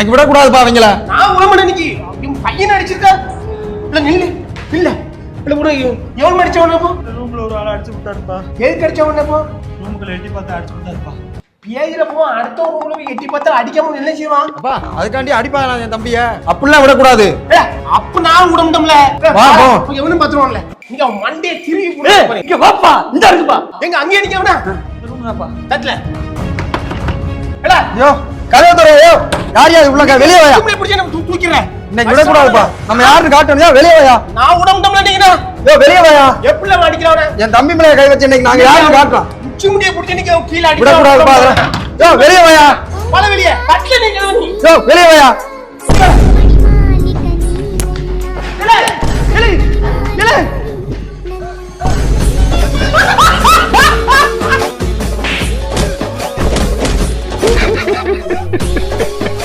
எனக்கு விடக்கூடாதுப்பா அவங்கள. நான் உடம்பு இன்னைக்கு பையன் அடிச்சிருக்கா இல்ல நில்லு இல்ல இல்ல கூட எவன் அடிச்சவனப்போ ரூம்ல ஒரு ஆள் அடிச்சு விட்டாருப்பா. எதுக்கு அடிச்சவனப்போ ரூமுக்குள்ள எட்டி பார்த்து அடிச்சு விட்டாருப்பா. பேயிரப்போ அடுத்த ரூம்ல எட்டி பார்த்தா அடிக்காம என்ன செய்வான்? அப்பா அதுக்காண்டி அடிப்பாங்க என் தம்பிய. அப்படிலாம் விடக்கூடாது. அப்ப நான் விடமுட்டோம்ல. வா போ. எவனும் பாத்துருவான்ல. நீங்க மண்டே திருவி போடு. இங்க வாப்பா. இந்த இருக்குப்பா. எங்க அங்கே அடிக்கவனா? ரூம்லப்பா. தட்ல. ஏடா யோ கதவு தரோ. யார் யார் உள்ள வெளிய வாயா. இப்படி பிடிச்ச நான் தூக்கிறேன். இன்னைக்கு விடக்கூடாதுப்பா. நம்ம யாருன்னு காட்டணும்யா வெளிய வாயா. நான் விடமுட்டோம்ல நீங்கனா. யோ வெளிய வாயா. எப்பல அடிக்கறவன? என் தம்பி மேல கை வச்சு இன்னைக்கு நாங்க யாருன்னு காட்டறோம். உச்சி முடிய பிடிச்ச நீங்க கீழ அடிக்கற. விடக்கூடாதுப்பா. யோ வெளிய வாயா. பல வெளிய. தட்ல நீங்க. யோ வெளிய வாயா.